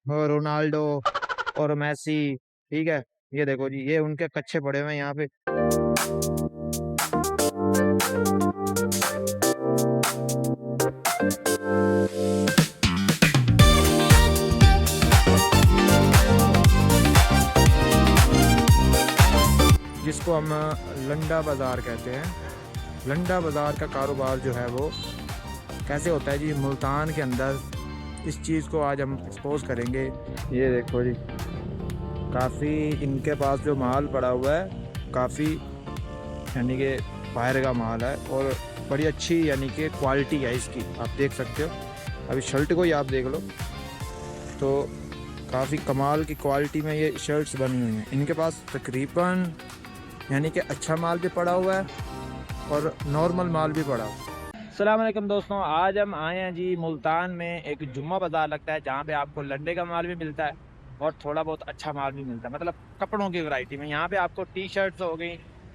और रोनाल्डो और मैसी। ठीक है, ये देखो जी, ये उनके कच्चे पड़े हुए हैं यहाँ पे। जिसको हम लंडा बाज़ार कहते हैं। लंडा बाज़ार का कारोबार जो है वो कैसे होता है जी, मुल्तान के अंदर। इस चीज़ को आज हम एक्सपोज करेंगे। ये देखो जी, काफ़ी इनके पास जो माल पड़ा हुआ है, काफ़ी यानी कि बाहर का माल है और बड़ी अच्छी यानी कि क्वालिटी है इसकी, आप देख सकते हो। अभी शर्ट को ही आप देख लो तो काफ़ी कमाल की क्वालिटी में ये शर्ट्स बनी हुई हैं। इनके पास तकरीबन यानी कि अच्छा माल भी पड़ा हुआ है और नॉर्मल माल भी पड़ा हुआ है। अस्सलाम वालेकुम दोस्तों, आज हम आए हैं जी मुल्तान में। एक जुम्मा बाज़ार लगता है जहाँ पे आपको लंडे का माल भी मिलता है और थोड़ा बहुत अच्छा माल भी मिलता है, मतलब कपड़ों की वैरायटी में। यहाँ पे आपको टी शर्ट्स हो गई,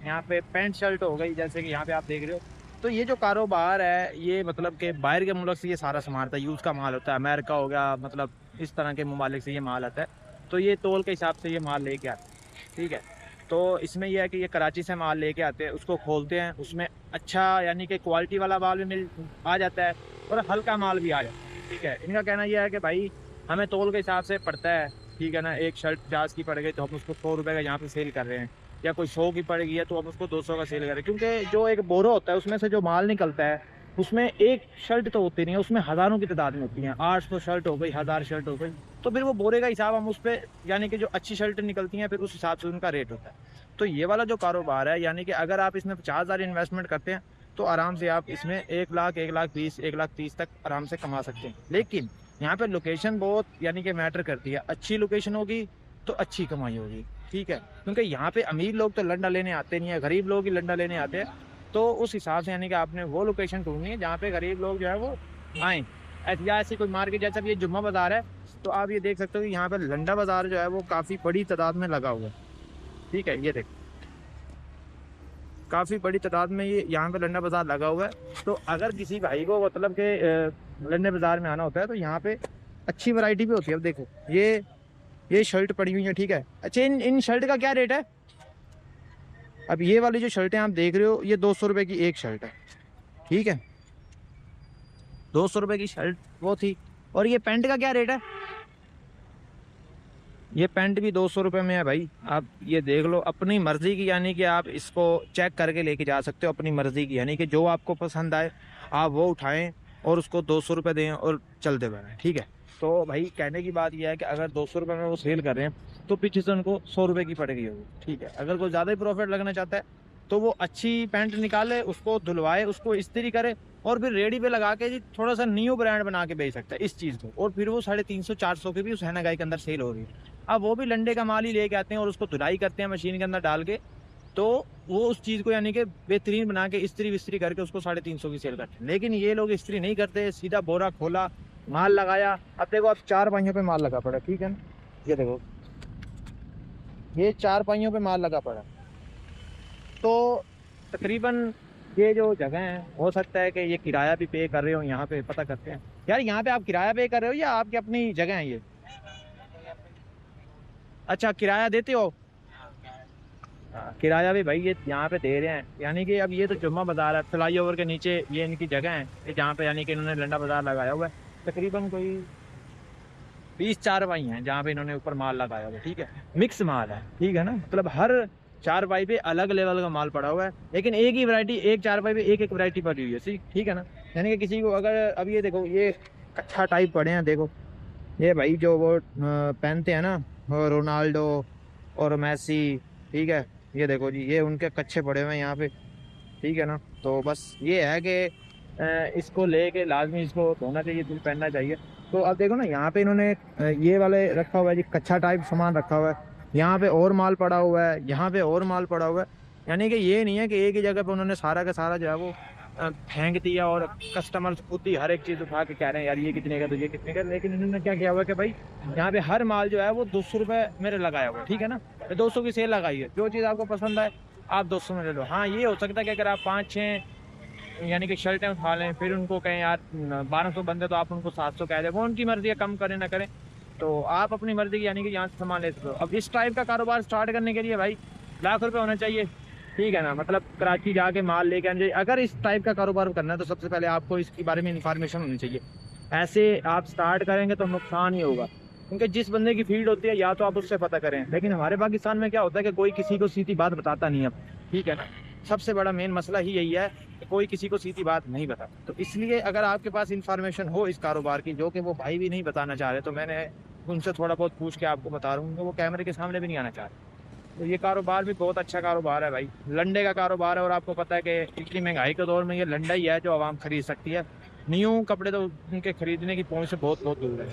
यहाँ पे पैंट शर्ट हो गई, जैसे कि यहाँ पे आप देख रहे हो। तो ये जो कारोबार है ये मतलब कि बाहर के मुल्क से ये सारा सामान आता है, यूज़ का माल होता है। अमेरिका हो गया, मतलब इस तरह के ममालिक से ये माल आता है। तो ये तोल के हिसाब से ये माल लेके आते हैं, ठीक है। तो इसमें यह है कि ये कराची से माल लेके आते हैं, उसको खोलते हैं, उसमें अच्छा यानी कि क्वालिटी वाला माल भी मिल आ जाता है और हल्का माल भी आ जाता है, ठीक है। इनका कहना यह है कि भाई हमें तोल के हिसाब से पड़ता है, ठीक है ना। एक शर्ट 50 की पड़ गई तो हम उसको 100 रुपये का यहाँ पे सेल कर रहे हैं, या कोई 100 की पड़ गई है तो हम उसको 200 का सेल कर रहे हैं। क्योंकि जो एक बोरा होता है उसमें से जो माल निकलता है, उसमें एक शर्ट तो होती नहीं है, उसमें हज़ारों की तादाद में होती हैं। 800 शर्ट हो गई, 1000 शर्ट हो गई, तो फिर वो बोरे का हिसाब हम उस पर यानी कि जो अच्छी शर्ट निकलती हैं फिर उस हिसाब से उनका रेट होता है। तो ये वाला जो कारोबार है, यानी कि अगर आप इसमें 50,000 इन्वेस्टमेंट करते हैं तो आराम से आप इसमें 1 लाख, 1 लाख 20, 1 लाख 30 तक आराम से कमा सकते हैं। लेकिन यहाँ पे लोकेशन बहुत यानी कि मैटर करती है। अच्छी लोकेशन होगी तो अच्छी कमाई होगी, ठीक है। क्योंकि यहाँ पे अमीर लोग तो लंडा लेने आते नहीं है, गरीब लोग ही लंडा लेने आते हैं। तो उस हिसाब से यानी कि आपने वो लोकेशन ढूंढनी है जहाँ पे गरीब लोग जो है वो आएँ। या ऐसी कोई मार्केट, जैसा ये जुम्मा बाज़ार है, तो आप ये देख सकते हो कि यहाँ पे लंडा बाज़ार जो है वो काफ़ी बड़ी तादाद में लगा हुआ है, ठीक है। ये देखो काफ़ी बड़ी तादाद में ये यहाँ पे लंडा बाज़ार लगा हुआ है। तो अगर किसी भाई को मतलब के लंडे बाज़ार में आना होता है तो यहाँ पे अच्छी वैरायटी भी होती है। अब देखो ये शर्ट पड़ी हुई है, ठीक है। अच्छा, इन शर्ट का क्या रेट है? अब ये वाली जो शर्टें आप देख रहे हो ये 200 रुपये की एक शर्ट है, ठीक है। 200 रुपये की शर्ट वो थी। और ये पैंट का क्या रेट है? ये पैंट भी 200 रुपये में है भाई। आप ये देख लो, अपनी मर्ज़ी की, यानी कि आप इसको चेक करके लेके जा सकते हो अपनी मर्ज़ी की, यानी कि जो आपको पसंद आए आप वो उठाएं और उसको 200 रुपये दें और चलते बढ़ें, ठीक है। तो भाई कहने की बात यह है कि अगर 200 रुपये में वो सेल कर रहे हैं तो पीछे से उनको 100 रुपये की पड़ गई होगी, ठीक है। अगर कोई ज़्यादा ही प्रॉफिट लगना चाहता है तो वो अच्छी पैंट निकाले, उसको धुलवाए, उसको इस्त्री करे और फिर रेडी पे लगा के जी थोड़ा सा न्यू ब्रांड बना के बेच सकता है इस चीज़ को। और फिर वो 350-400 की भी उस हैना गाई के अंदर सेल हो रही है। अब वो भी लंडे का माल ही लेके आते हैं और उसको धुलाई करते हैं मशीन के अंदर डाल के। तो वो उस चीज़ को यानी कि बेहतरीन बना के इस्त्री विस्त्री करके उसको 350 की सेल करते हैं। लेकिन ये लोग इस्त्री नहीं करते, सीधा बोरा खोला, माल लगाया। अब देखो, अब 4 पहियों पे माल लगा पड़ा, ठीक है ना। ये देखो, ये 4 पहियों पे माल लगा पड़ा। तो तकरीबन ये जो जगह है, हो सकता है कि ये किराया भी पे कर रहे हो। यहाँ पे पता करते हैं यार, यहाँ पे आप किराया पे कर रहे हो या आपकी अपनी जगह है ये? अच्छा, किराया देते हो? हाँ, किराया भी भाई ये यहाँ पे दे रहे हैं। यानी कि अब ये तो जुम्मा बाज़ार है, फ्लाई ओवर के नीचे ये इनकी जगह है, ये जहाँ पे यानी कि इन्होंने लंडा बाज़ार लगाया हुआ है। तकरीबन कोई 20 चारपाई हैं जहाँ पे इन्होंने ऊपर माल लगाया हुआ है, ठीक है। मिक्स माल है, ठीक है ना, मतलब हर चारपाई पे अलग लेवल का माल पड़ा हुआ है। लेकिन एक ही वैरायटी, एक चारपाई पे एक एक वैरायटी पड़ी हुई है, ठीक है ना। यानी कि किसी को अगर, अब ये देखो, ये कच्छा टाइप पड़े हैं, देखो ये भाई जो वो पहनते हैं ना, वो रोनाल्डो और मैसी, ठीक है। ये देखो जी, ये उनके कच्चे पड़े हुए हैं यहाँ पे, ठीक है ना। तो बस ये है कि इसको लेके लाजमी इसको धोना चाहिए, फिर पहनना चाहिए। तो अब देखो ना, यहाँ पे इन्होंने ये वाले रखा हुआ है जी, कच्चा टाइप सामान रखा हुआ है। यहाँ पे और माल पड़ा हुआ है, यहाँ पे और माल पड़ा हुआ है। यानी कि ये नहीं है कि एक ही जगह पे उन्होंने सारा का सारा जो है वो फेंक दिया और कस्टमर्स खुद ही हर एक चीज़ उठा के कह रहे हैं यार ये कितने का, तो ये कितने का। लेकिन इन्होंने क्या किया हुआ है कि भाई यहाँ पे हर माल जो है वो 200 रुपये मेरे लगाया हुआ है, ठीक है ना। 200 की सेल लगाई है, जो चीज़ आपको पसंद आए आप 200 में ले लो। हाँ, ये हो सकता है कि अगर आप 5-6 यानी कि शर्टें उठा लें, फिर उनको कहें यार 1200 बंदे तो आप उनको 700 कह दें, वो उनकी मर्जी है, कम करें ना करें। तो आप अपनी मर्जी की यानी कि यहाँ से सामान ले सकते हो। अब इस टाइप का कारोबार स्टार्ट करने के लिए भाई लाख रुपए होना चाहिए, ठीक है ना, मतलब कराची जाके माल लेके आना चाहिए। अगर इस टाइप का कारोबार करना है तो सबसे पहले आपको इसके बारे में इंफॉर्मेशन होनी चाहिए। ऐसे आप स्टार्ट करेंगे तो नुकसान ही होगा, क्योंकि जिस बंदे की फील्ड होती है या तो आप उससे पता करें, लेकिन हमारे पाकिस्तान में क्या होता है कि कोई किसी को सीधी बात बताता नहीं है, ठीक है ना। सबसे बड़ा मेन मसला ही यही है कि कोई किसी को सीधी बात नहीं बताता। तो इसलिए अगर आपके पास इंफॉर्मेशन हो इस कारोबार की, जो कि वो भाई भी नहीं बताना चाह रहे, तो मैंने उनसे थोड़ा बहुत पूछ के आपको बता रहा हूँ, वो कैमरे के सामने भी नहीं आना चाह रहे। तो ये कारोबार भी बहुत अच्छा कारोबार है भाई, लंडे का कारोबार है। और आपको पता है कि इतनी महंगाई के दौर में ये लंडा ही है जो आवाम खरीद सकती है। न्यू कपड़े तो उनके खरीदने की पहुंच से बहुत बहुत दूर है।